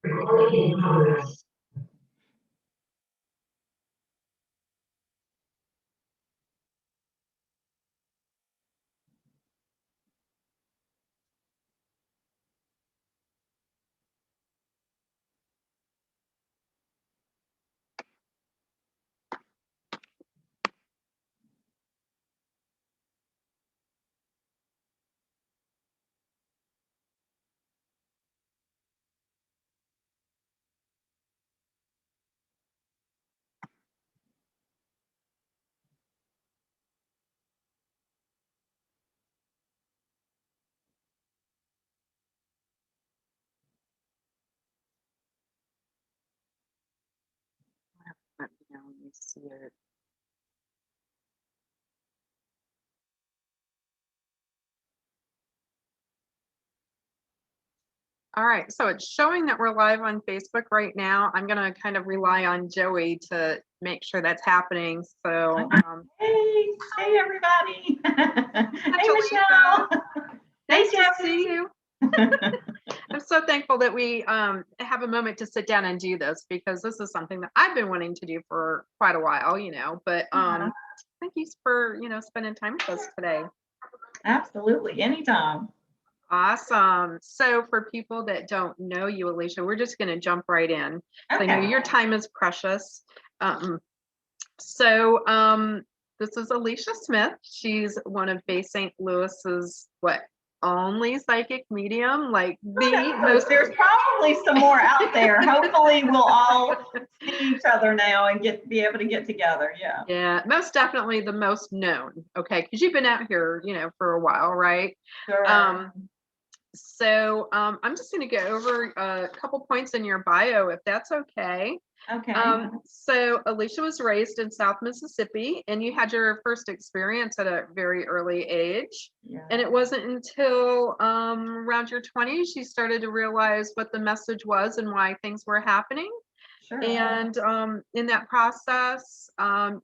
Let me see it. All right, so it's showing that we're live on Facebook right now. I'm going to kind of rely on Joey to make sure that's happening. So, hey everybody. Hey Alesias. Michelle. Nice to see you. I'm so thankful that we have a moment to sit down and do this, because this is something that I've been wanting to do for quite a while, but thank you for, spending time with us today. Absolutely, anytime. Awesome. So for people that don't know you, Alesia, we're just going to jump right in. Okay. I know your time is precious. This is Alesia Smith. She's one of Bay St. Louis's only psychic medium, There's probably some more out there. Hopefully we'll all see each other now and be able to get together. Yeah, most definitely the most known. Okay, because you've been out here for a while, right? Sure. I'm just going to go over a couple points in your bio, if that's okay. Okay. So Alesia was raised in South Mississippi, and you had your first experience at a very early age. Yeah. And it wasn't until around your 20s you started to realize what the message was and why things were happening. Sure. And in that process,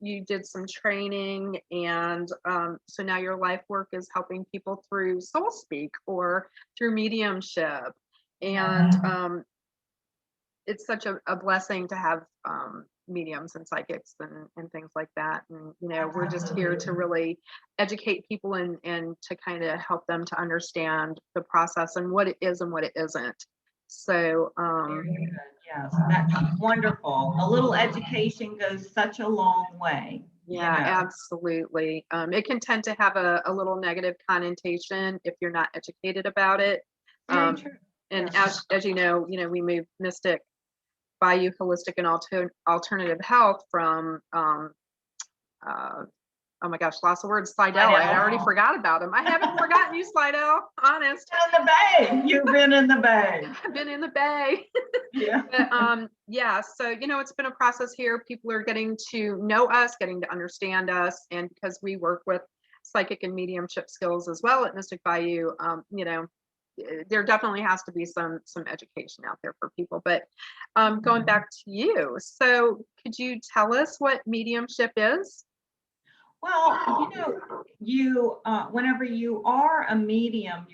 you did some training, and so now your life work is helping people through soul speak or through mediumship. And it's such a blessing to have mediums and psychics and things like that. And we're just here to really educate people and to kind of help them to understand the process and what it is and what it isn't. So very good. Yes, that's wonderful. A little education goes such a long way. Yeah, absolutely. It can tend to have a little negative connotation if you're not educated about it. Very true. And as you know, we moved Mystic Bayou Holistic and Alternative Health from oh my gosh, lost the word, Slidell. I had already forgot about him. I haven't forgotten you, Slidell, honest. In the Bay. You've been in the Bay. I've been in the Bay. Yeah. But, so it's been a process here. People are getting to know us, getting to understand us, and because we work with psychic and mediumship skills as well at Mystic Bayou, there definitely has to be some education out there for people. But going back to you, so could you tell us what mediumship is? Well, you whenever you are a medium,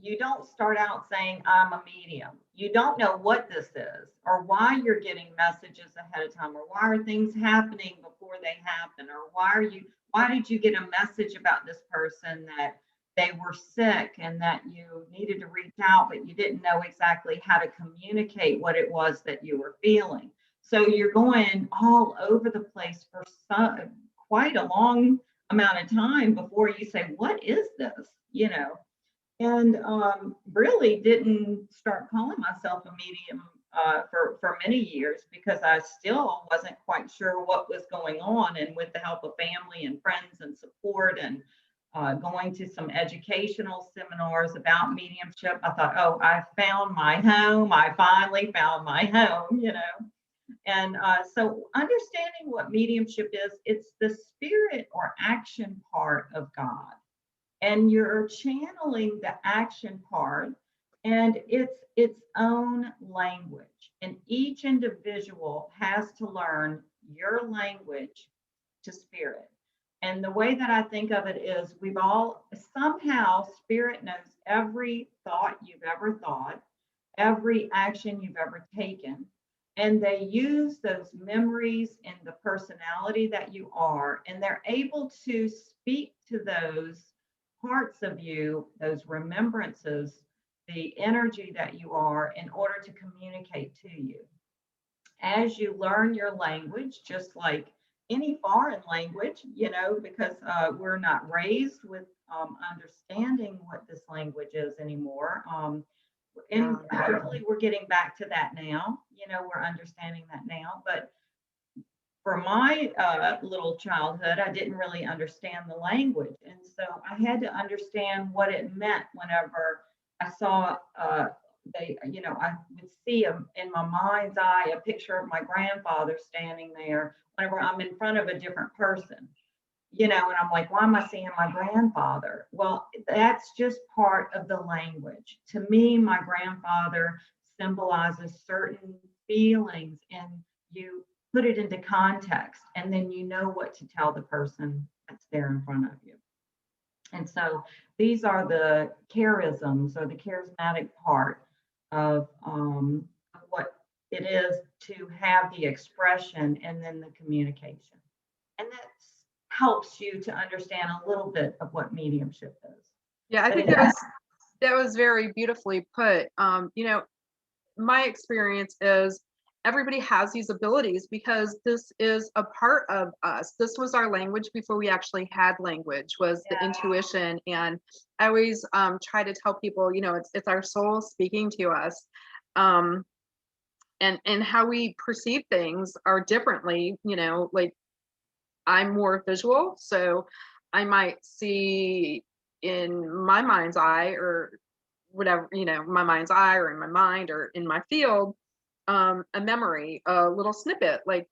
you don't start out saying I'm a medium. You don't know what this is or why you're getting messages ahead of time, or why are things happening before they happen, or why did you get a message about this person that they were sick and that you needed to reach out, but you didn't know exactly how to communicate what it was that you were feeling. So you're going all over the place for quite a long amount of time before you say, what is this? And really didn't start calling myself a medium for many years, because I still wasn't quite sure what was going on. And with the help of family and friends and support, and going to some educational seminars about mediumship, I thought, oh, I found my home. I finally found my home, And so understanding what mediumship is, it's the spirit or action part of God. And you're channeling the action part, and it's its own language. And each individual has to learn your language to spirit. And the way that I think of it is, we've all somehow, spirit knows every thought you've ever thought, every action you've ever taken. And they use those memories and the personality that you are, and they're able to speak to those parts of you, those remembrances, the energy that you are, in order to communicate to you. As you learn your language, just like any foreign language, because we're not raised with understanding what this language is anymore. And hopefully we're getting back to that now. We're understanding that now. But for my little childhood, I didn't really understand the language. And so I had to understand what it meant whenever I saw I would see in my mind's eye a picture of my grandfather standing there whenever I'm in front of a different person. And I'm like, why am I seeing my grandfather? Well, that's just part of the language. To me, my grandfather symbolizes certain feelings, and you put it into context, and then you know what to tell the person that's there in front of you. And so these are the charisms, or the charismatic part of what it is to have the expression and then the communication. And that helps you to understand a little bit of what mediumship is. Yeah, I think that was very beautifully put. My experience is everybody has these abilities because this is a part of us. This was our language before we actually had language, was the intuition. And I always try to tell people, it's our soul speaking to us. And how we perceive things are differently, like I'm more visual, so I might see in my mind's eye, or whatever, my mind's eye, or in my mind, or in my field, a memory, a little snippet, like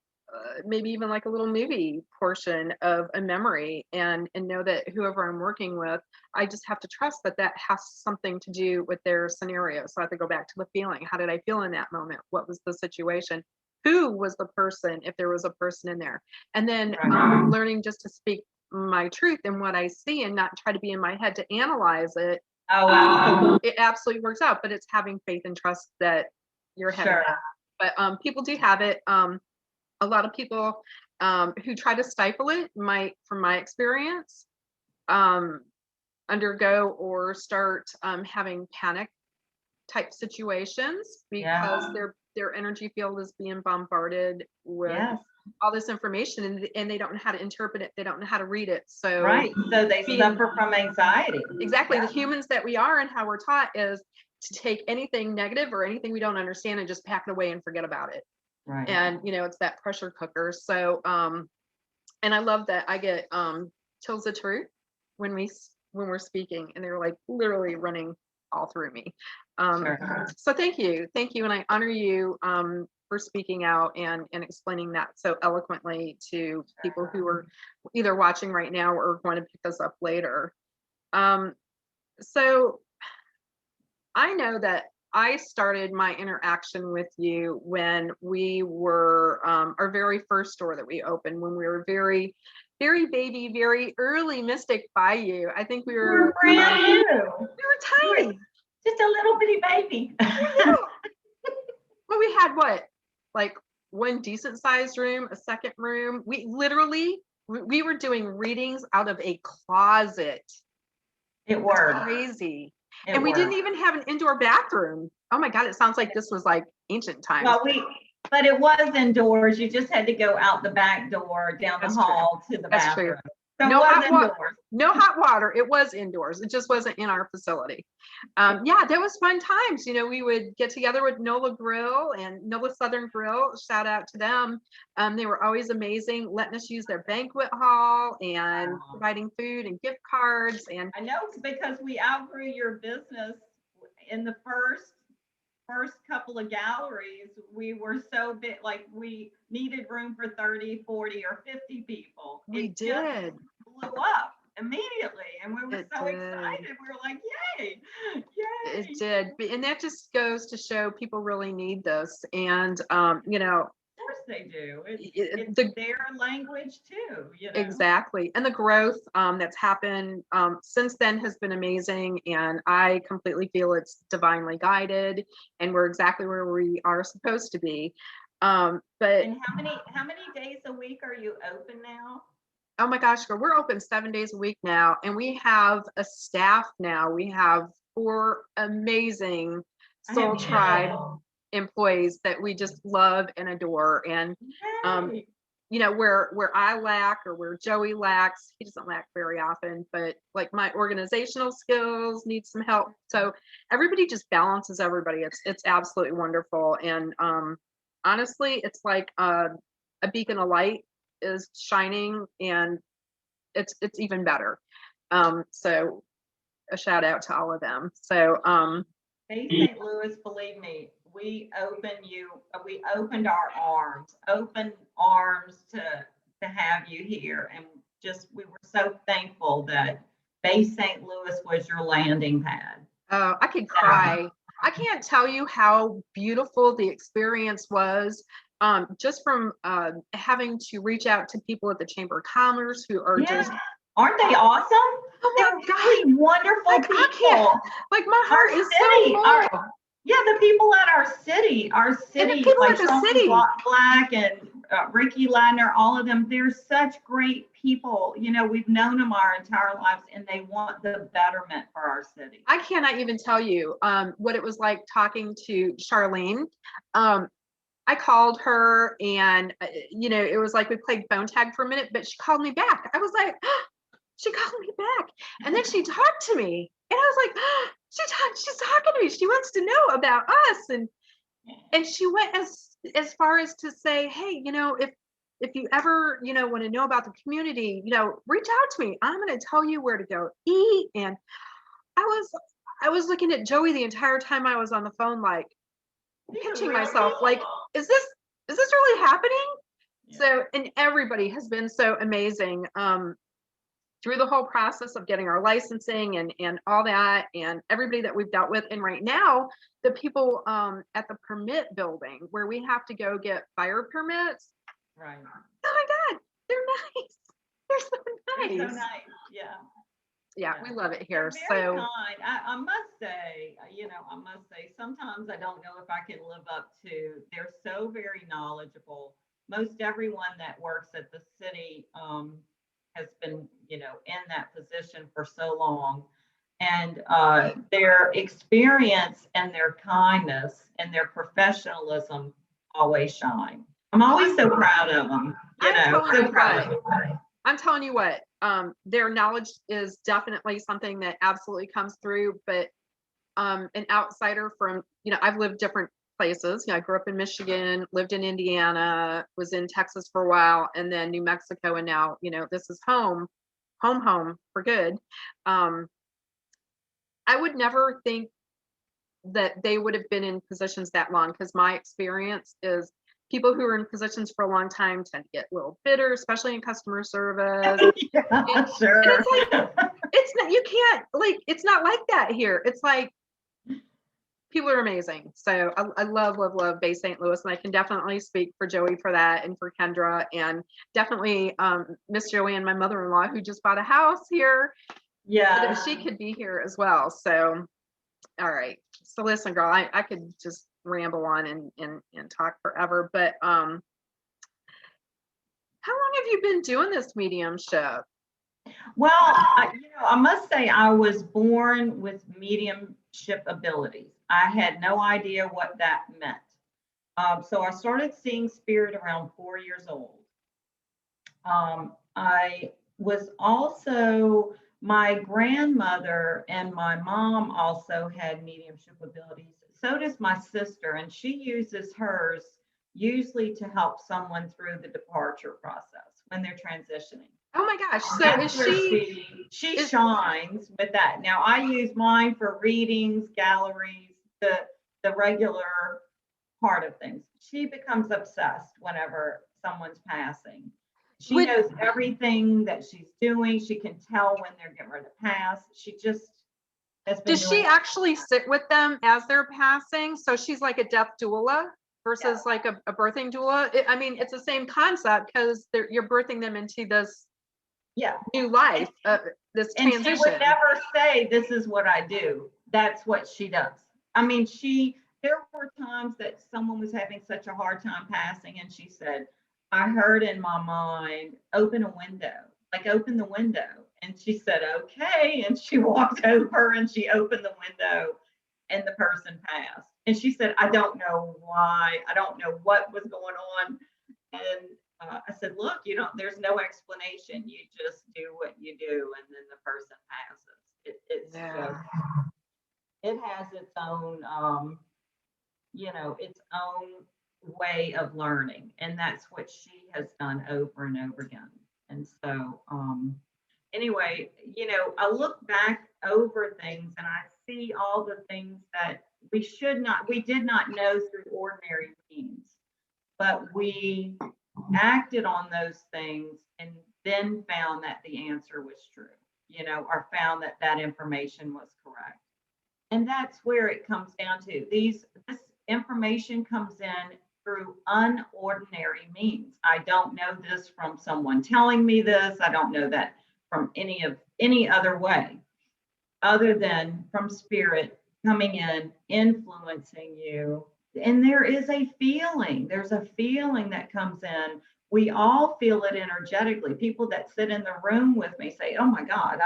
maybe even like a little movie portion of a memory, and know that whoever I'm working with, I just have to trust that that has something to do with their scenario. So I have to go back to the feeling. How did I feel in that moment? What was the situation? Who was the person, if there was a person in there? And then learning just to speak my truth and what I see, and not try to be in my head to analyze it. It absolutely works out, but it's having faith and trust that you're headed back. But people do have it. A lot of people who try to stifle it might, from my experience, undergo or start having panic type situations, because their energy field is being bombarded with all this information, and they don't know how to interpret it. They don't know how to read it. So so they suffer from anxiety. Exactly. The humans that we are, and how we're taught, is to take anything negative or anything we don't understand and just pack it away and forget about it. And it's that pressure cooker. So and I love that I get chills of truth when we're speaking, and they're like literally running all through me. So thank you, and I honor you for speaking out and explaining that so eloquently to people who are either watching right now or going to pick us up later. So I know that I started my interaction with you when we were our very first store that we opened, when we were very, very baby, very early Mystic Bayou. I think we were brand new. We were tiny. Just a little bitty baby. Well, we had like one decent sized room, a second room. We were doing readings out of a closet. It worked. Crazy. And we didn't even have an indoor bathroom. Oh my God, it sounds like this was like ancient times. Well, but it was indoors. You just had to go out the back door, down the hall to the bathroom. So no hot water. It was indoors. It just wasn't in our facility. That was fun times. We would get together with NOLA Grill and NOLA Southern Grill. Shout out to them. They were always amazing, letting us use their banquet hall and providing food and gift cards. And I know, because we outgrew your business in the first couple of galleries. We were so big, like we needed room for 30, 40, or 50 people. We did. Blew up immediately, and we were so excited. We were like, yay. It did. And that just goes to show people really need this. And of course they do. It's The their language too, you know. Exactly. And the growth that's happened since then has been amazing. And I completely feel it's divinely guided and we're exactly where we are supposed to be. But And how many days a week are you open now? oh my gosh, girl, we're open 7 days a week now. And we have a staff now. We have 4 amazing Soul Tribe employees that we just love and adore. And Yay. where I lack or where Joey lacks, he doesn't lack very often, but like my organizational skills need some help. So everybody just balances everybody. It's absolutely wonderful. And honestly, it's like a beacon of light is shining and it's even better. So a shout out to all of them. So Hey, St. Louis, believe me, we opened our open arms to have you here. And just, we were so thankful that Bay St. Louis was your landing pad. I could cry. I can't tell you how beautiful the experience was. Just from having to reach out to people at the Chamber of Commerce who are just, aren't they awesome? oh They're my God, really wonderful like people. I can't, like my heart is so full. Yeah, the people at our city, And the people like at the Sean city. Black and Ricky Ladner, all of them, they're such great people. You know, we've known them our entire lives and they want the betterment for our city. I cannot even tell you what it was like talking to Charlene. I called her and, it was like we played phone tag for a minute, but she called me back. I was like, she called me back. And then she talked to me. And I was like, she's talking to me. She wants to know about us. And she went as far as to say, hey, if you ever, want to know about the community, reach out to me. I'm going to tell you where to go eat. And I was looking at Joey the entire time I was on the phone, like pinching myself, like, is this really happening? Yeah. So, and everybody has been so amazing through the whole process of getting our licensing and all that, and everybody that we've dealt with. And right now, the people at the permit building where we have to go get fire permits. Right. Oh my God, they're nice. They're so nice. They're so nice. Yeah. Yeah, we love it here. They're very kind. I must say, sometimes I don't know if I can live up to, they're so very knowledgeable. Most everyone that works at the city has been, in that position for so long. And their experience and their kindness and their professionalism always shine. I'm always so proud of them. So proud of them. I'm telling you what, their knowledge is definitely something that absolutely comes through, but an outsider from, I've lived different places. I grew up in Michigan, lived in Indiana, was in Texas for a while, and then New Mexico. And now, this is home for good. I would never think that they would have been in positions that long, because my experience is people who are in positions for a long time tend to get a little bitter, especially in customer service. Yeah, sure. And it's like, it's not like that here. It's like, people are amazing. So I love Bay St. Louis. And I can definitely speak for Joey for that, and for Kendra, and definitely Miss Joey and my mother-in-law, who just bought a house here. Yeah. So that she could be here as well. So, all right. So listen, girl, I could just ramble on and talk forever, but how long have you been doing this mediumship? Well, I must say I was born with mediumship abilities. I had no idea what that meant. So I started seeing spirit around 4 years old. I was also, my grandmother and my mom also had mediumship abilities. So does my sister, and she uses hers usually to help someone through the departure process when they're transitioning. Oh my gosh. So she shines with that. Now I use mine for readings, galleries, the regular part of things. She becomes obsessed whenever someone's passing. She knows everything that she's doing. She can tell when they're getting ready to pass. She just has been. Does she actually sit with them as they're passing? So she's like a death doula? versus like a birthing doula. I mean, it's the same concept because you're birthing them into this Yeah. new life, this And she would transition. never say, this is what I do. That's what she does. I mean, there were times that someone was having such a hard time passing, and she said, I heard in my mind, open a window, like open the window. And she said, okay. And she walked over and she opened the window, and the person passed. And she said, I don't know why. I don't know what was going on. And I said, look, there's no explanation. You just do what you do, and then the person passes. It's Yeah. just, it has its own, its own way of learning. And that's what she has done over and over again. And so, anyway, I look back over things and I see all the things that we did not know through ordinary means, but we acted on those things and then found that the answer was true, or found that that information was correct. And that's where it comes down to. This information comes in through unordinary means. I don't know this from someone telling me this. I don't know that from any other way other than from spirit coming in, influencing you. And there's a feeling that comes in. We all feel it energetically. People that sit in the room with me say, oh my God,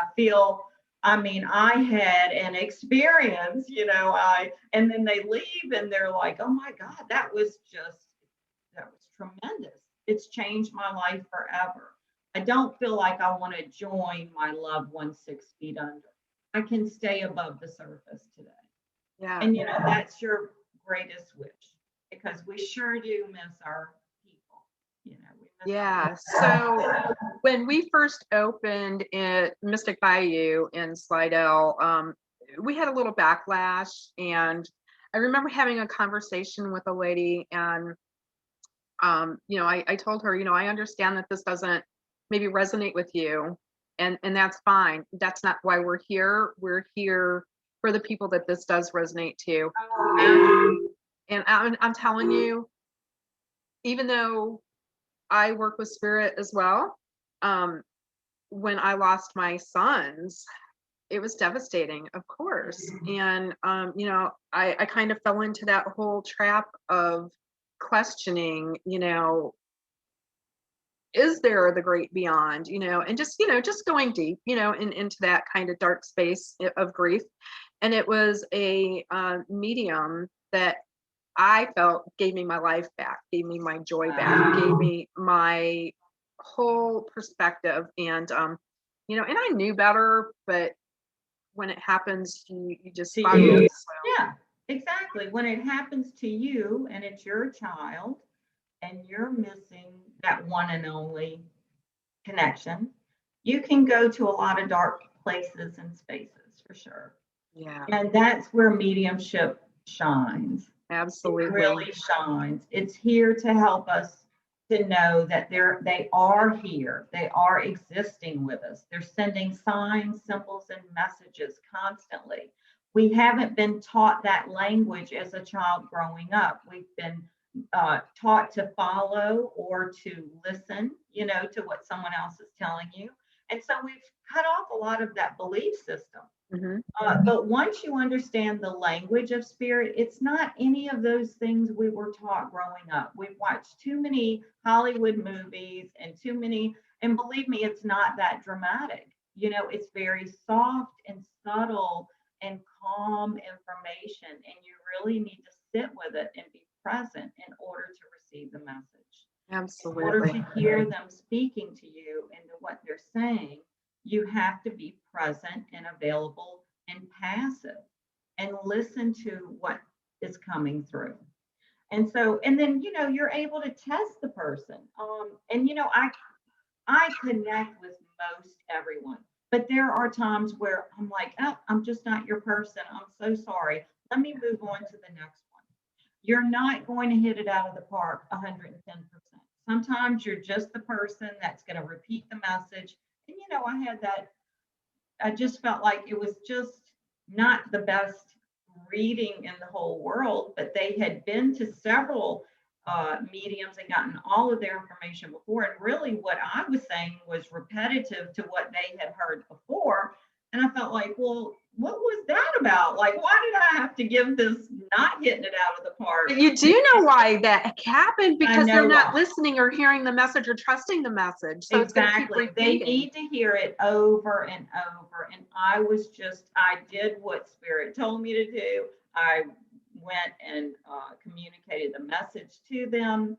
I had an experience, and then they leave and they're like, oh my God, that was tremendous. It's changed my life forever. I don't feel like I want to join my loved one 6 feet under. I can stay above the surface today. Yeah. And that's your greatest wish, because we sure do miss our people. Yeah. So when we first opened at Mystic Bayou in Slidell, we had a little backlash, and I remember having a conversation with a lady, and I told her, I understand that this doesn't maybe resonate with you, and that's fine. That's not why we're here. We're here for the people that this does resonate to. And I'm telling you, even though I work with spirit as well, when I lost my sons, it was devastating, of course. And I kind of fell into that whole trap of questioning, is there the great beyond, and just going deep, into that kind of dark space of grief. And it was a medium that I felt gave me my life back, gave me my joy back, gave me my whole perspective. And and I knew better, but when it happens, you just To find you. it. So. Yeah, exactly. When it happens to you and it's your child and you're missing that one and only connection, you can go to a lot of dark places and spaces for sure. Yeah, And that's where mediumship shines. absolutely. It really shines. It's here to help us to know that they are here. They are existing with us. They're sending signs, symbols, and messages constantly. We haven't been taught that language as a child growing up. We've been taught to follow or to listen, to what someone else is telling you. And so we've cut off a lot of that belief system. Mm-hmm. But once you understand the language of spirit, it's not any of those things we were taught growing up. We've watched too many Hollywood movies and and believe me, it's not that dramatic. It's very soft and subtle and calm information. And you really need to sit with it and be present in order to receive the message. Absolutely. In order to hear them speaking to you and to what they're saying, you have to be present and available and passive and listen to what is coming through. And then, you're able to test the person. I connect with most everyone, but there are times where I'm like, oh, I'm just not your person. I'm so sorry. Let me move on to the next one. You're not going to hit it out of the park 110%. Sometimes you're just the person that's going to repeat the message. And, I just felt like it was just not the best reading in the whole world, but they had been to several mediums and gotten all of their information before. And really, what I was saying was repetitive to what they had heard before. And I felt like, well, what was that about? Like, why did I have to give this not hitting it out of the park? But you do know why that happened, because they're not why. listening or hearing the message or trusting the message. So Exactly. it's They need to hear it over and over. And I did what Spirit told me to do. I went and communicated the message to them.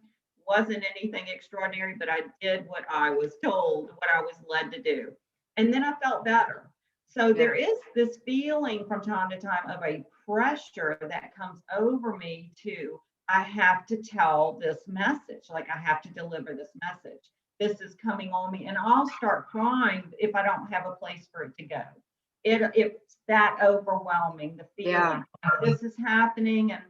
Wasn't anything extraordinary, but I did what I was told, what I was led to do. And then I felt better. So there is this feeling from time to time of a pressure that comes over me to, I have to tell this message, like I have to deliver this message. This is coming on me, and I'll start crying if I don't have a place for it to go. It's that overwhelming, the feeling. This is happening, and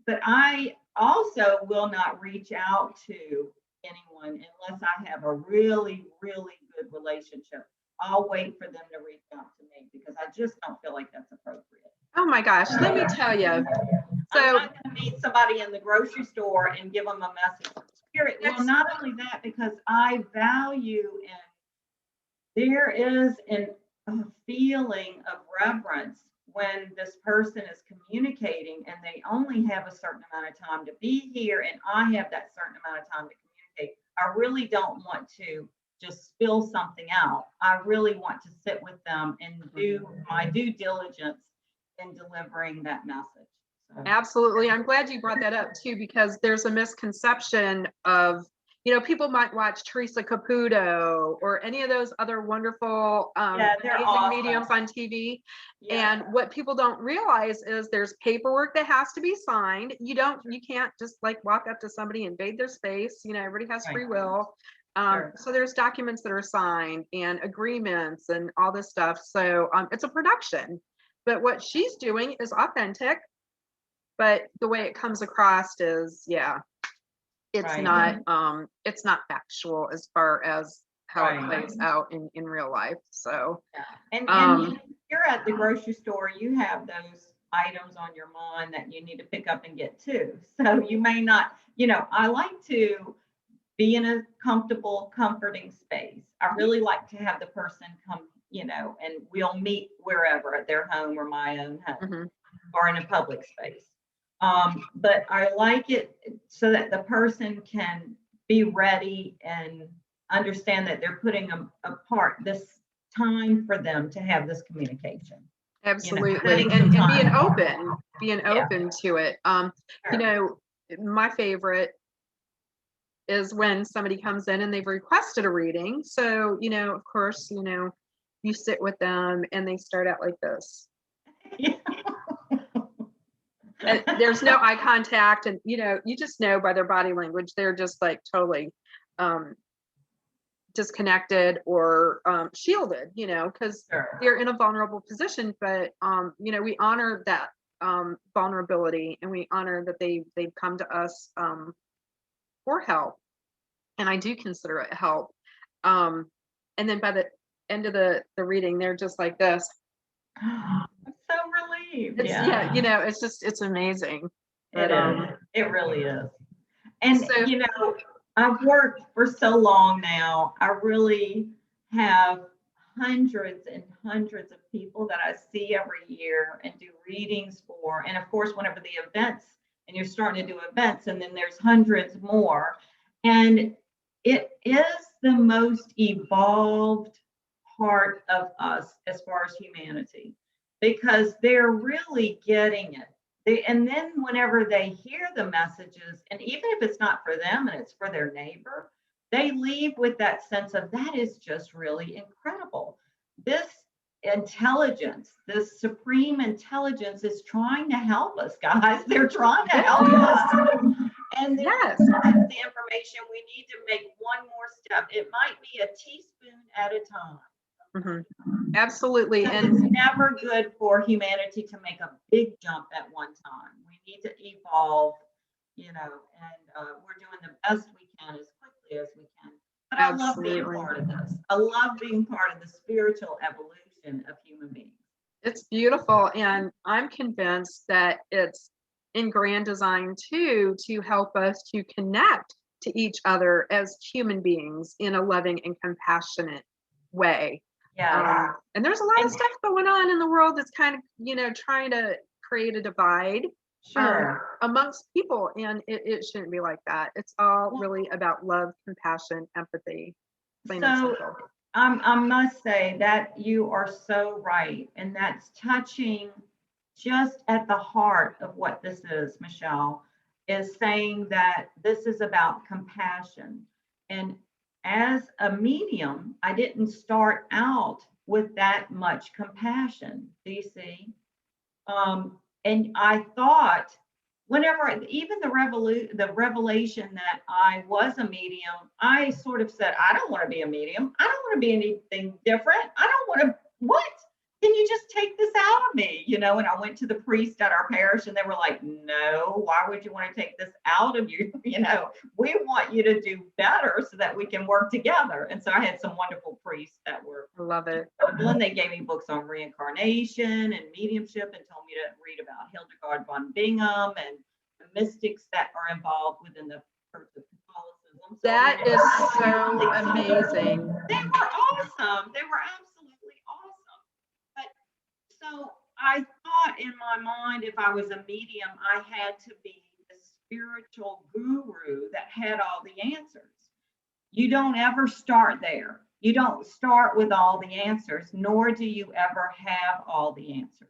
but I also will not reach out to anyone unless I have a really, really good relationship. I'll wait for them to reach out to me because I just don't feel like that's appropriate. Oh my gosh, let me tell you. So I'm not going to meet somebody in the grocery store and give them a message from Spirit. Well, not only that, because I value, and there is a feeling of reverence when this person is communicating and they only have a certain amount of time to be here, and I have that certain amount of time to communicate. I really don't want to just spill something out. I really want to sit with them and do my due diligence in delivering that message. So. Absolutely. I'm glad you brought that up too, because there's a misconception of, people might watch Teresa Caputo or any of those other wonderful amazing awesome mediums on TV. Yeah. And what people don't realize is there's paperwork that has to be signed. You can't just like walk up to somebody and invade their space. Everybody has free will. So there's documents that are signed and agreements and all this stuff. So it's a production, but what she's doing is authentic, but the way it comes across is, it's not factual as far as how it plays out in real life. So, and you're at the grocery store, you have those items on your mind that you need to pick up and get too. So you may not, I like to be in a comfortable, comforting space. I really like to have the person come, and we'll meet wherever, at their home or my own home, or in a public space. But I like it so that the person can be ready and understand that they're putting apart this time for them to have this communication. Absolutely. And being open to it. My favorite is when somebody comes in and they've requested a reading. So, of course, you sit with them and they start out like this. And there's no eye contact, and you just know by their body language they're just like totally disconnected or shielded, because they're in a vulnerable position. But we honor that vulnerability, and we honor that they've come to us for help, and I do consider it help. And then by the end of the reading, they're just like this. So relieved. It's amazing. But, it really is. And so, I've worked for so long now. I really have hundreds and hundreds of people that I see every year and do readings for. And of course, whenever the events, and you're starting to do events, and then there's hundreds more. And it is the most evolved part of us as far as humanity, because they're really getting it. And then whenever they hear the messages, and even if it's not for them and it's for their neighbor, they leave with that sense of, that is just really incredible. This intelligence, this supreme intelligence is trying to help us, guys. They're trying to help us. And the information, we need to make one more step. It might be a teaspoon at a time. Absolutely. And it's never good for humanity to make a big jump at one time. We need to evolve, and we're doing the best we can as quickly as we can. But I love being part of this. I love being part of the spiritual evolution of human beings. It's beautiful. And I'm convinced that it's in grand design too, to help us to connect to each other as human beings in a loving and compassionate way. Yeah. And there's a lot of And stuff going on in the world that's kind of, trying to create a divide sure. amongst people, and it shouldn't be like that. It's all Well, really about love, compassion, empathy, plain and so simple. I must say that you are so right. And that's touching just at the heart of what this is, Michelle, is saying that this is about compassion. And as a medium, I didn't start out with that much compassion. Do you see? And I thought, whenever even the revelation that I was a medium, I sort of said, I don't want to be a medium. I don't want to be anything different. I don't want to. What? Can you just take this out of me? And I went to the priest at our parish, and they were like, no, why would you want to take this out of you? We want you to do better so that we can work together. And so I had some wonderful priests that were I love it. and they gave me books on reincarnation and mediumship and told me to read about Hildegard von Bingen and the mystics that are involved within the Church of Catholicism. That is so amazing. They were awesome. They were absolutely awesome. But so I thought in my mind, if I was a medium, I had to be the spiritual guru that had all the answers. You don't ever start there. You don't start with all the answers, nor do you ever have all the answers.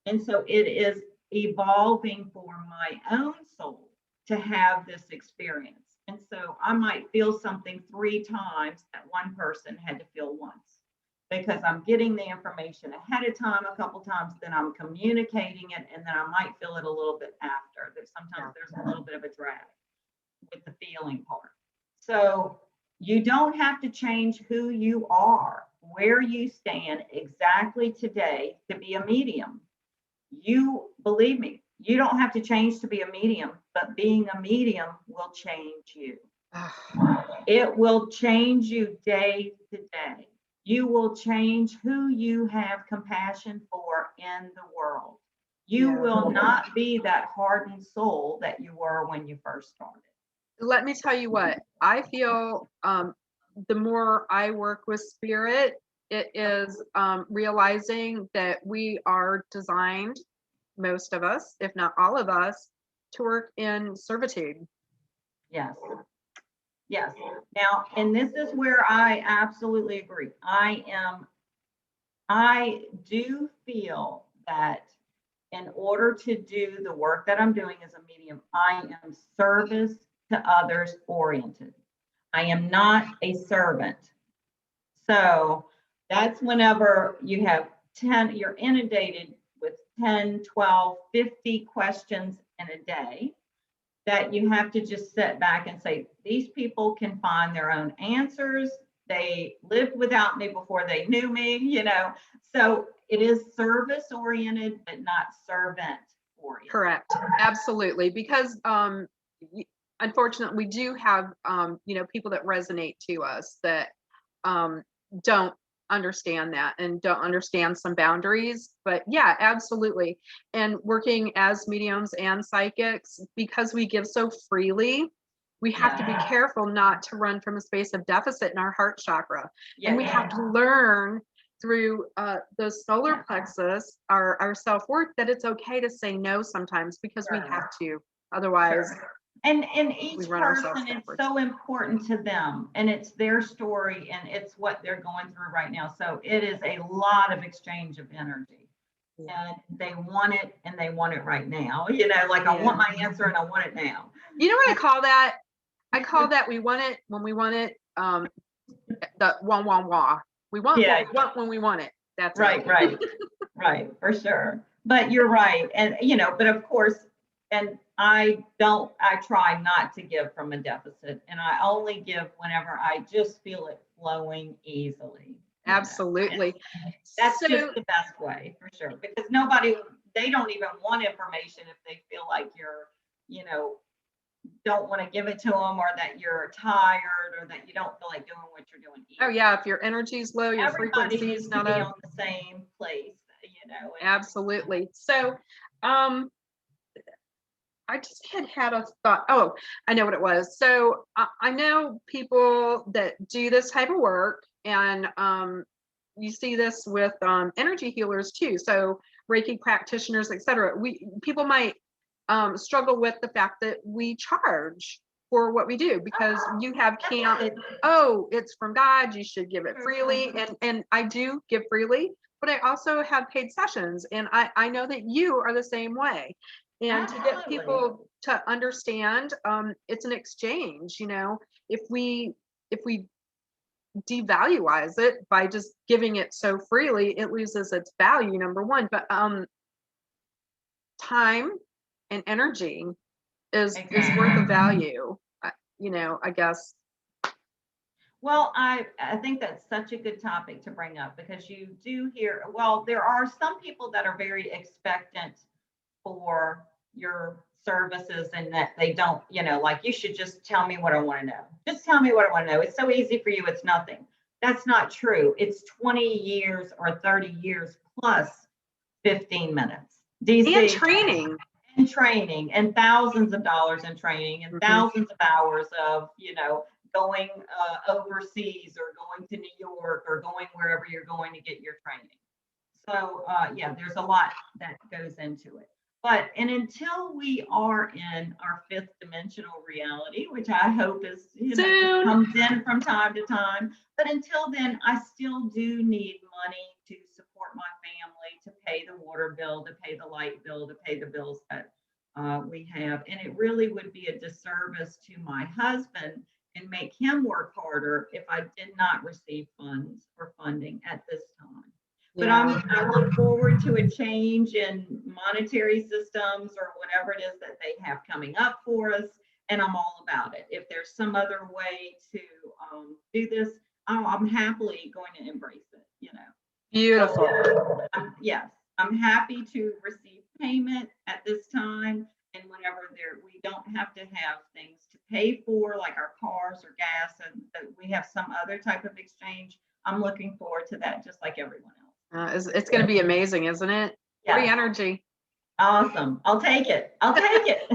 And so it is evolving for my own soul to have this experience. And so I might feel something 3 times that one person had to feel once, because I'm getting the information ahead of time a couple times, then I'm communicating it, and then I might feel it a little bit after. Sometimes there's a little bit of a drag with the feeling part. So you don't have to change who you are, where you stand exactly today to be a medium. You believe me, you don't have to change to be a medium, but being a medium will change you. It will change you day to day. You will change who you have compassion for in the world. You will not be that hardened soul that you were when you first started. Let me tell you what, I feel the more I work with spirit, it is realizing that we are designed, most of us, if not all of us, to work in servitude. Yes. Yes. Now, and this is where I absolutely agree. I do feel that in order to do the work that I'm doing as a medium, I am service to others oriented. I am not a servant. So that's whenever you have 10, you're inundated with 10, 12, 50 questions in a day, that you have to just sit back and say, these people can find their own answers. They lived without me before they knew me, So it is service oriented, but not servant oriented. Correct. Absolutely. Because unfortunately, we do have people that resonate to us that don't understand that and don't understand some boundaries. But yeah, absolutely. And working as mediums and psychics, because we give so freely, we have to be careful not to run from a space of deficit in our heart chakra. And we have to learn through the solar plexus, our self-worth, that it's okay to say no sometimes, because we have to. Otherwise, and each person, it's so important to them, and it's their story, and it's what they're going through right now. So it is a lot of exchange of energy, and they want it, and they want it right now. I want my answer, and I want it now. You know what I call that? I call that we want it when we want it. The wah wah wah. We want what we want when we want it. That's right, right, for sure. But you're right, and but of course, and I try not to give from a deficit, and I only give whenever I just feel it flowing easily. Absolutely. That's just the best way, for sure, because they don't even want information if they feel like you're, don't want to give it to them, or that you're tired, or that you don't feel like doing what you're doing either. Oh yeah, if your energy's low, your frequency is not on the same place, Absolutely. So I just had a thought. Oh, I know what it was. So I know people that do this type of work, and you see this with energy healers too. So Reiki practitioners, etc. People might struggle with the fact that we charge for what we do because you have camp. Oh, it's from God. You should give it freely, and I do give freely, but I also have paid sessions, and I know that you are the same way. And to get Absolutely. people to understand, it's an exchange. If we devaluize it by just giving it so freely, it loses its value, number one. But time and energy is worth a value. I guess. Well, I think that's such a good topic to bring up because you do hear, well, there are some people that are very expectant for your services and that they don't, like you should just tell me what I want to know. Just tell me what I want to know. It's so easy for you. It's nothing. That's not true. It's 20 years or 30 years plus 15 minutes. DC. And training. And training and thousands of dollars in training and thousands of hours of, going overseas or going to New York or going wherever you're going to get your training. So yeah, there's a lot that goes into it. But and until we are in our fifth dimensional reality, which I hope is comes in from time to time, but until then, I still do need money to support my family, to pay the water bill, to pay the light bill, to pay the bills that we have. And it really would be a disservice to my husband and make him work harder if I did not receive funds or funding at this time. But I look forward to a change in monetary systems or whatever it is that they have coming up for us. And I'm all about it. If there's some other way to do this, I'm happily going to embrace it, Beautiful. So, yes, I'm happy to receive payment at this time. And whenever we don't have to have things to pay for, like our cars or gas, and we have some other type of exchange, I'm looking forward to that just like everyone else. It's going to be amazing, isn't it? Yeah. Free energy. Awesome. I'll take it.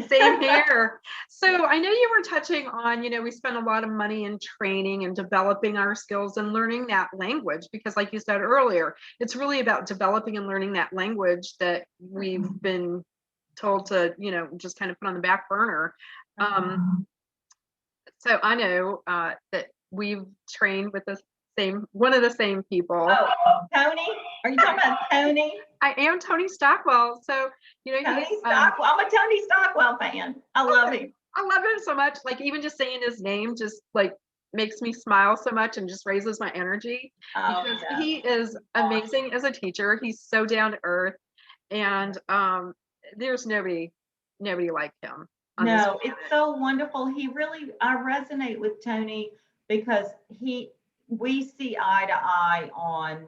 Same here. So I know you were touching on, we spend a lot of money in training and developing our skills and learning that language, because like you said earlier, it's really about developing and learning that language that we've been told to, just kind of put on the back burner. So I know that we've trained with one of the same people. Oh, Tony? Are you talking about Tony? I am Tony Stockwell. So, Tony Stockwell. I'm a Tony Stockwell fan. I love him. I love him so much. Like even just saying his name just like makes me smile so much and just raises my energy, because he is amazing as a teacher. He's so down to earth, and there's nobody like him. No, it's so wonderful. I resonate with Tony because we see eye to eye on,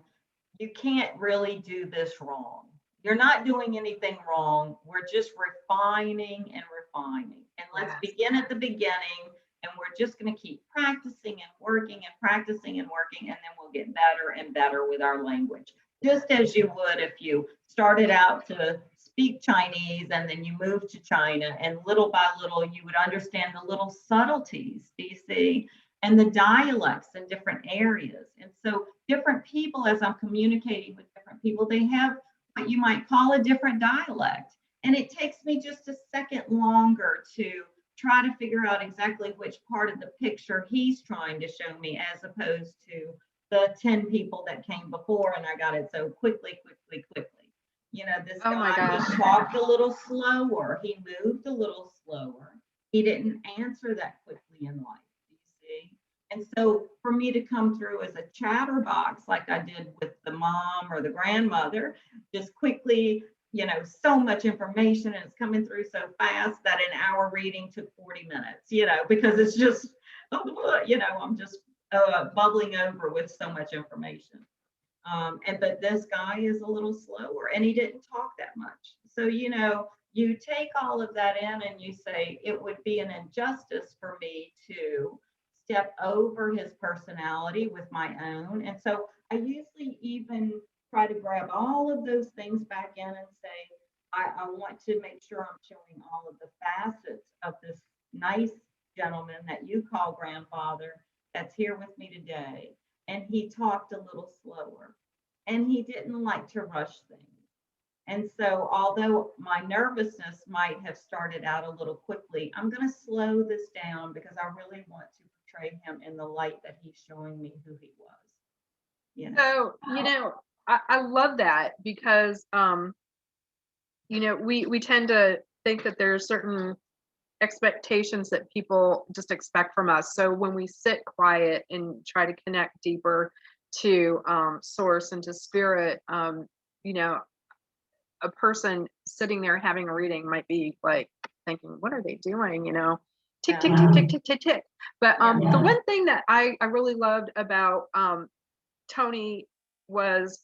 you can't really do this wrong. You're not doing anything wrong. We're just refining and refining. And let's begin at the beginning, and we're just going to keep practicing and working and practicing and working, and then we'll get better and better with our language. Just as you would if you started out to speak Chinese and then you moved to China, and little by little you would understand the little subtleties, DC, and the dialects in different areas. And so different people, as I'm communicating with different people, they have what you might call a different dialect. And it takes me just a second longer to try to figure out exactly which part of the picture he's trying to show me, as opposed to the 10 people that came before, and I got it so quickly. This guy, he talked a little slower. He moved a little slower. He didn't answer that quickly in life, you see? And so for me to come through as a chatterbox, like I did with the mom or the grandmother, just quickly, so much information, and it's coming through so fast that an hour reading took 40 minutes, because it's just, I'm just bubbling over with so much information. But this guy is a little slower, and he didn't talk that much. So, you take all of that in and you say, it would be an injustice for me to step over his personality with my own. And so I usually even try to grab all of those things back in and say, I want to make sure I'm showing all of the facets of this nice gentleman that you call grandfather that's here with me today. And he talked a little slower and he didn't like to rush things. And so, although my nervousness might have started out a little quickly, I'm going to slow this down because I really want to portray him in the light that he's showing me who he was. You know, So, I love that because, we tend to think that there's certain expectations that people just expect from us. So when we sit quiet and try to connect deeper to source and to spirit, you know, a person sitting there having a reading might be like thinking, what are they doing? Tick, tick, tick, tick, tick, tick, tick. But the one thing that I really loved about Tony was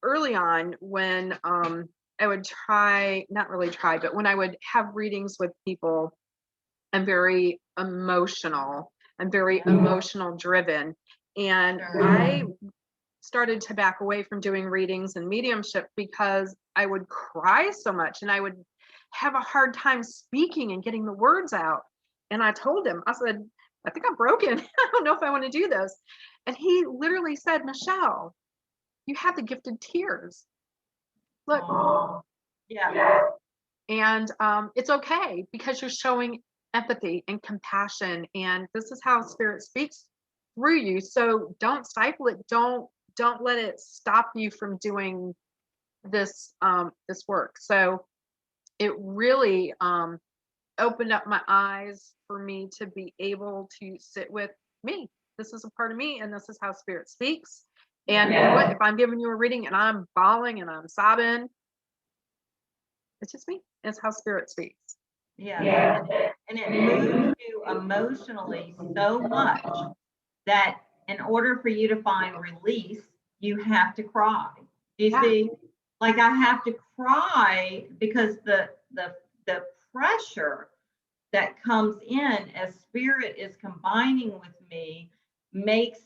early on when I would not really try, but when I would have readings with people, I'm very emotional. I'm very emotional driven. And I started to back away from doing readings and mediumship because I would cry so much and I would have a hard time speaking and getting the words out. And I told him, I said, I think I'm broken. I don't know if I want to do this. And he literally said, Michelle, you have the gifted tears. Look. Yeah. And it's okay because you're showing empathy and compassion. And this is how spirit speaks through you. So don't stifle it. Don't let it stop you from doing this this work. So it really opened up my eyes for me to be able to sit with me. This is a part of me, and this is how spirit speaks. And if I'm giving you a reading and I'm bawling and I'm sobbing, it's just me. It's how spirit speaks. Yeah. And it moves you emotionally so much that in order for you to find release, you have to cry. Do you see? Like I have to cry because the pressure that comes in as spirit is combining with me makes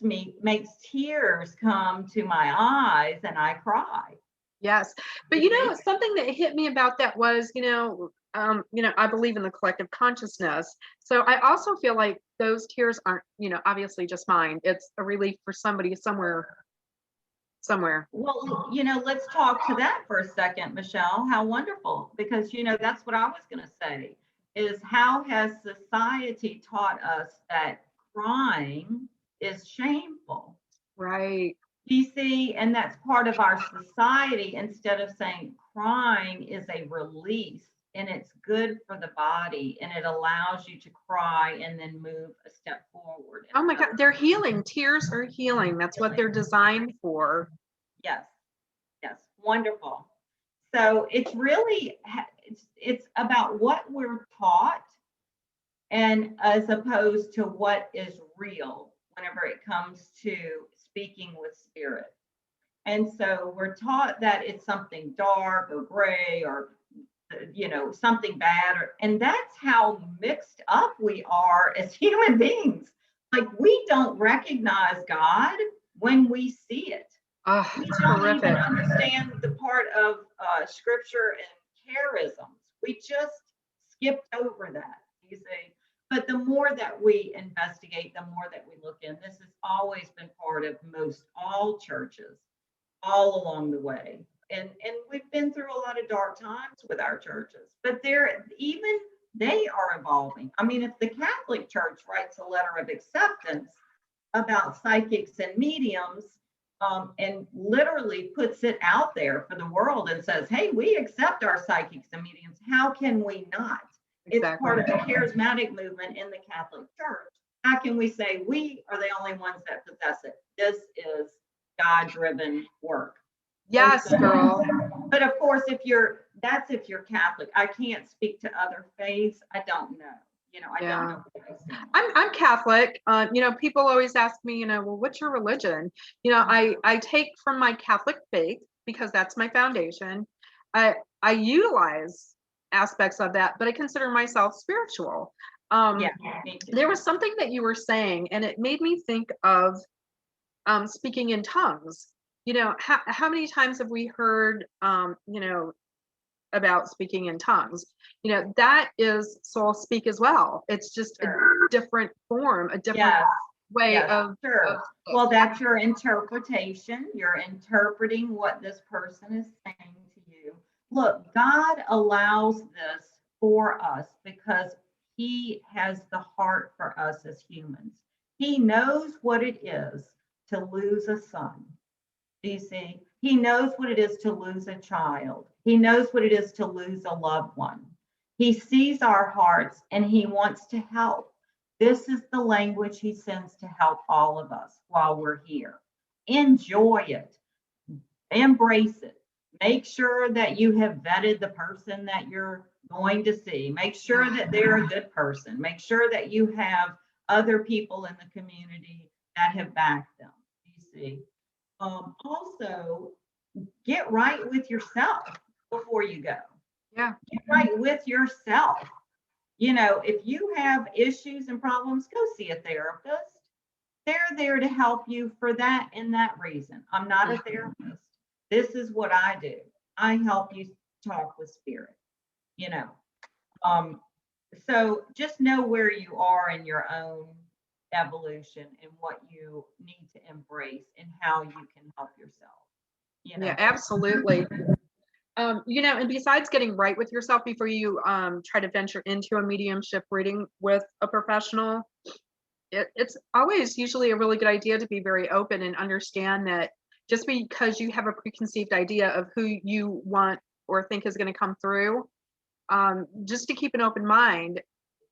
tears come to my eyes and I cry. Yes. But something that hit me about that was, I believe in the collective consciousness. So I also feel like those tears aren't, obviously just mine. It's a relief for somebody somewhere. Well, let's talk to that for a second, Michelle. How wonderful. Because, that's what I was going to say is how has society taught us that crying is shameful? Right. You see, and that's part of our society. Instead of saying crying is a release and it's good for the body and it allows you to cry and then move a step forward. Oh my God, they're healing. Tears are healing. That's what they're designed for. Yes. Wonderful. So it's really, it's about what we're taught and as opposed to what is real whenever it comes to speaking with spirit. And so we're taught that it's something dark or gray or something bad, and that's how mixed up we are as human beings. Like we don't recognize God when we see it. Oh, we don't horrific. even understand the part of scripture and charisms. We just skipped over that, you see. But the more that we investigate, the more that we look in, this has always been part of most all churches all along the way. And we've been through a lot of dark times with our churches, but they are evolving. I mean, if the Catholic Church writes a letter of acceptance about psychics and mediums, and literally puts it out there for the world and says, hey, we accept our psychics and mediums. How can we not? Exactly. It's part of the charismatic movement in the Catholic Church. How can we say we are the only ones that possess it? This is God-driven work. Yes, girl. But of course, if you're Catholic. I can't speak to other faiths. I don't know. I don't know. I'm Catholic. People always ask me, well, what's your religion? I take from my Catholic faith because that's my foundation. I utilize aspects of that, but I consider myself spiritual. There was something that you were saying, and it made me think of speaking in tongues. How many times have we heard, about speaking in tongues. That is soul speak as well. It's just a different form, a different Yes. way Yes, of sure. Well, that's your interpretation. You're interpreting what this person is saying to you. Look, God allows this for us because he has the heart for us as humans. He knows what it is to lose a son. Do you see? He knows what it is to lose a child. He knows what it is to lose a loved one. He sees our hearts and he wants to help. This is the language he sends to help all of us while we're here. Enjoy it, embrace it. Make sure that you have vetted the person that you're going to see. Make sure that they're a good person. Make sure that you have other people in the community that have backed them. You see? Also, get right with yourself before you go. Yeah. Get right with yourself. If you have issues and problems, go see a therapist. They're there to help you for that and that reason. I'm not a therapist. This is what I do. I help you talk with spirit, you know. So just know where you are in your own evolution and what you need to embrace and how you can help yourself. Yeah, absolutely. And besides getting right with yourself before you try to venture into a mediumship reading with a professional, it's always usually a really good idea to be very open and understand that just because you have a preconceived idea of who you want or think is going to come through, just to keep an open mind,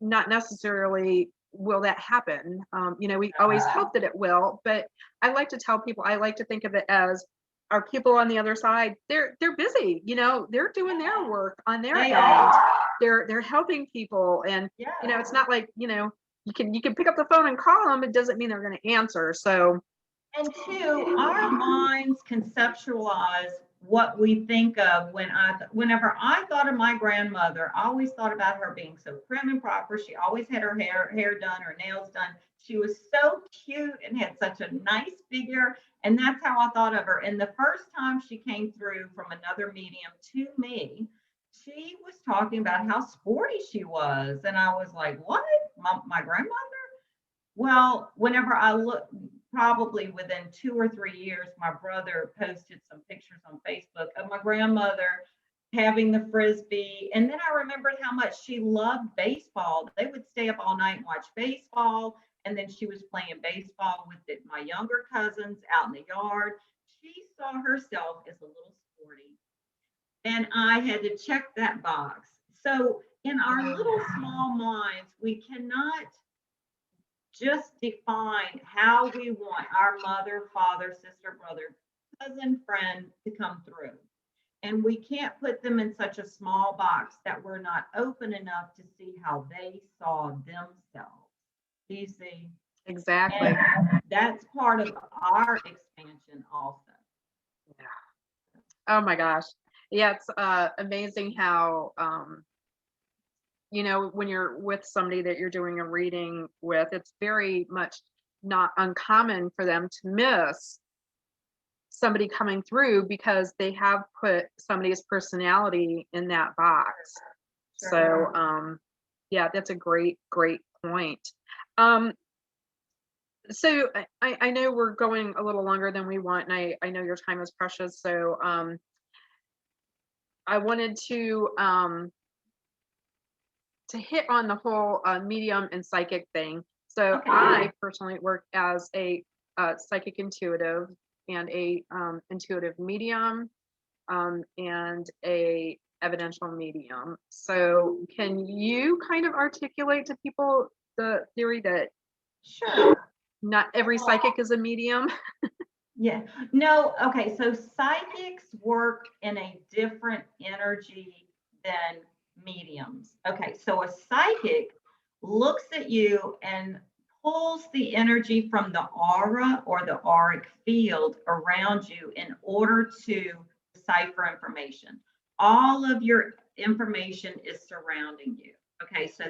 not necessarily will that happen. We always hope that it will, but I like to tell people, I like to think of it as our people on the other side, they're busy, they're doing their work on their They end. are. They're helping people. And, Yeah. It's not like, you can pick up the phone and call them. It doesn't mean they're going to answer. So, And two, our minds conceptualize what we think of whenever I thought of my grandmother, I always thought about her being so prim and proper. She always had her hair done, her nails done. She was so cute and had such a nice figure. And that's how I thought of her. And the first time she came through from another medium to me, she was talking about how sporty she was. And I was like, what? My grandmother? Well, whenever I look, probably within 2 or 3 years, my brother posted some pictures on Facebook of my grandmother having the frisbee. And then I remembered how much she loved baseball. They would stay up all night and watch baseball. And then she was playing baseball with my younger cousins out in the yard. She saw herself as a little sporty. And I had to check that box. So in our little small minds, we cannot just define how we want our mother, father, sister, brother, cousin, friend to come through. And we can't put them in such a small box that we're not open enough to see how they saw themselves. Do you see? exactly. And that's part of our expansion also. Yeah. Oh my gosh. Yeah, it's amazing how when you're with somebody that you're doing a reading with, it's very much not uncommon for them to miss somebody coming through because they have put somebody's personality in that box. Sure. So yeah, that's a great point. So I know we're going a little longer than we want, and I know your time is precious. So I wanted to hit on the whole medium and psychic thing. So Okay. I personally work as a psychic intuitive and a intuitive medium and a evidential medium. So can you kind of articulate to people the theory that Sure. not every psychic is a medium? Yeah. No. Okay. So psychics work in a different energy than mediums. Okay. So a psychic looks at you and pulls the energy from the aura or the auric field around you in order to decipher information. All of your information is surrounding you. Okay. So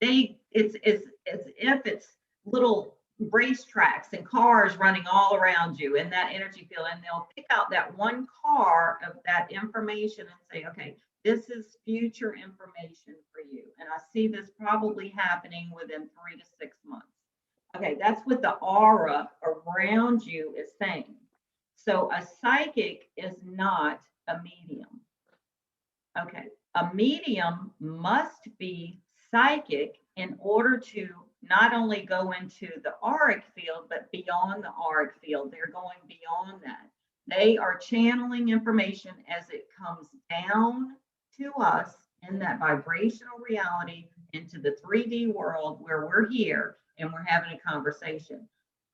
it's as if it's little racetracks and cars running all around you in that energy field, and they'll pick out that one car of that information and say, okay, This is future information for you. And I see this probably happening within 3 to 6 months. Okay, that's what the aura around you is saying. So a psychic is not a medium. Okay, a medium must be psychic in order to not only go into the auric field, but beyond the auric field. They're going beyond that. They are channeling information as it comes down to us in that vibrational reality into the 3D world where we're here and we're having a conversation.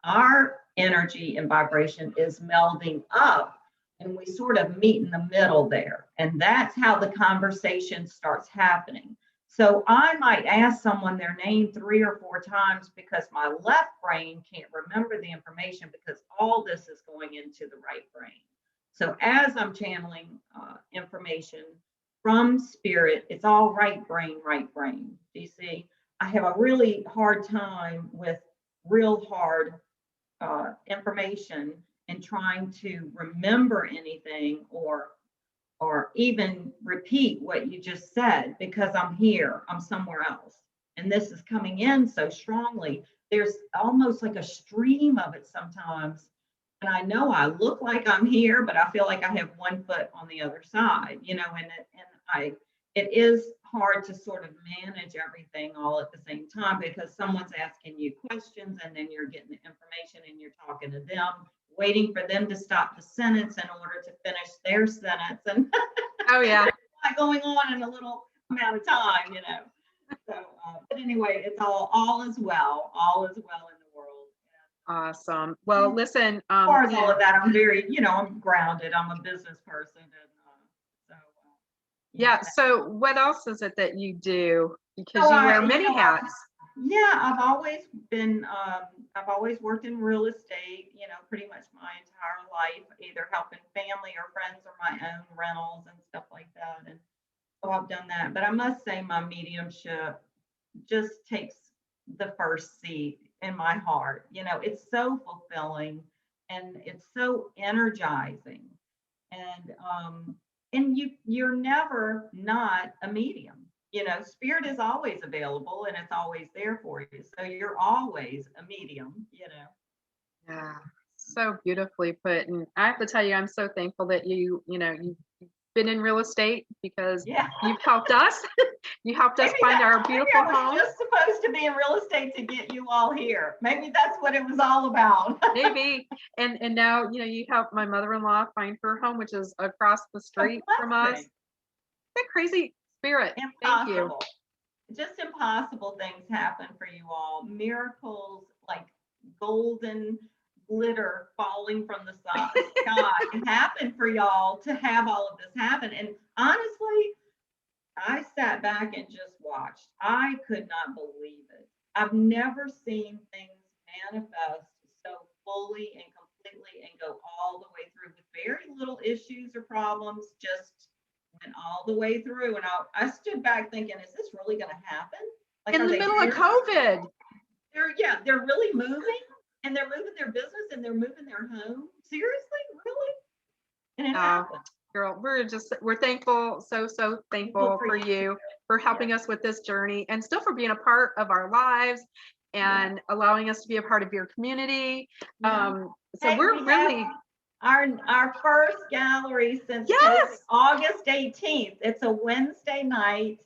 Our energy and vibration is melding up and we sort of meet in the middle there. And that's how the conversation starts happening. So I might ask someone their name 3 or 4 times because my left brain can't remember the information because all this is going into the right brain. So as I'm channeling information from spirit, it's all right brain, right brain. Do you see? I have a really hard time with real hard information and trying to remember anything or even repeat what you just said because I'm here, I'm somewhere else. And this is coming in so strongly. There's almost like a stream of it sometimes. And I know I look like I'm here, but I feel like I have one foot on the other side, you know, and it is hard to sort of manage everything all at the same time because someone's asking you questions and then you're getting the information and you're talking to them, waiting for them to stop the sentence in order to finish their sentence. And Oh yeah. there's a lot going on in a little amount of time, you know. So, but anyway, it's all is well. All is well in the world. Awesome. Well, listen. As far as all of that, I'm very, you know, I'm grounded. I'm a business person, and so yeah. So, what else is it that you do? Because So you wear you many know, hats. yeah, I've always been, I've always worked in real estate, you know, pretty much my entire life, either helping family or friends or my own rentals and stuff like that. And so I've done that. But I must say, my mediumship just takes the first seat in my heart. You know, it's so fulfilling and it's so energizing. And you're never not a medium. You know, spirit is always available and it's always there for you. So you're always a medium, you know. Yeah. So beautifully put. And I have to tell you, I'm so thankful that you've been in real estate because Yeah. you've helped us. You helped us find our beautiful maybe I home. was just supposed to be in real estate to get you all here. Maybe that's what it was all about. Maybe. And now, you helped my mother-in-law find her home, which is across the street from us. That crazy spirit. Thank you. Impossible. Just impossible things happen for you all. Miracles like golden glitter falling from the sky happen for y'all to have all of this happen. And honestly, I sat back and just watched. I could not believe it. I've never seen things manifest so fully and completely and go all the way through with very little issues or problems, just went all the way through. And I stood back thinking, is this really going to happen? Like, in the middle of COVID. They're really moving and they're moving their business and they're moving their home. Seriously? Really? And it happened. Girl, we're thankful, so thankful for you, for helping us with this journey and still for being a part of our lives and allowing us to be a part of your community. So we're really our first gallery since August 18th. It's a Wednesday night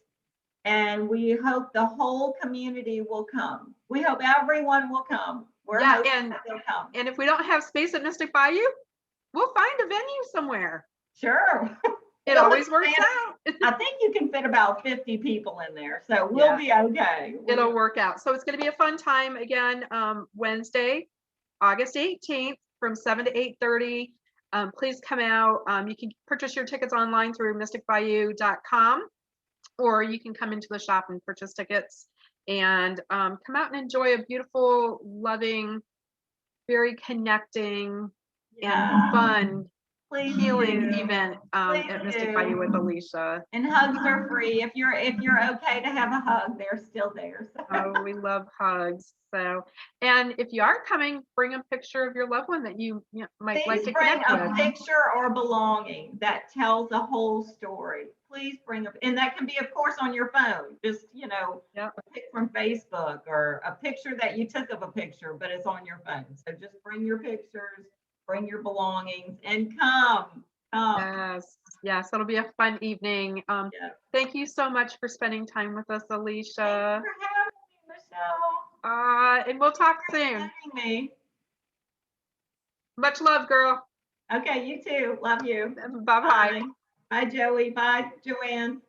and we hope the whole community will come. We hope everyone will come. We're hoping that they'll come. And if we don't have space at Mystic Bayou, we'll find a venue somewhere. Sure. It always works out. I think you can fit about 50 people in there, so we'll be okay. It'll work out. So it's going to be a fun time again, Wednesday, August 18th from 7 to 8:30. Please come out. You can purchase your tickets online through mysticbayou.com, or you can come into the shop and purchase tickets and come out and enjoy a beautiful, loving, very connecting and fun Please healing do. event Please at Mystify You with do. Alicia. And hugs are free. If you're okay to have a hug, they're still there. So. Oh, we love hugs. So, and if you are coming, bring a picture of your loved one that you might like Please to bring connect a with. picture or belonging that tells a whole story. Please bring and that can be, of course, on your phone. Just, Yep. a pic from Facebook or a picture that you took of a picture, but it's on your phone. So just bring your pictures, bring your belongings, and come. Yes, yes, it'll be a fun evening. Yeah. Thank you so much for spending time with us, Thanks Alicia. for having me, Michelle. And we'll talk Thanks for soon. having me. Much love, girl. Okay, you too. Love you. Bye bye. Bye. Bye, Joey. Bye, Joanne.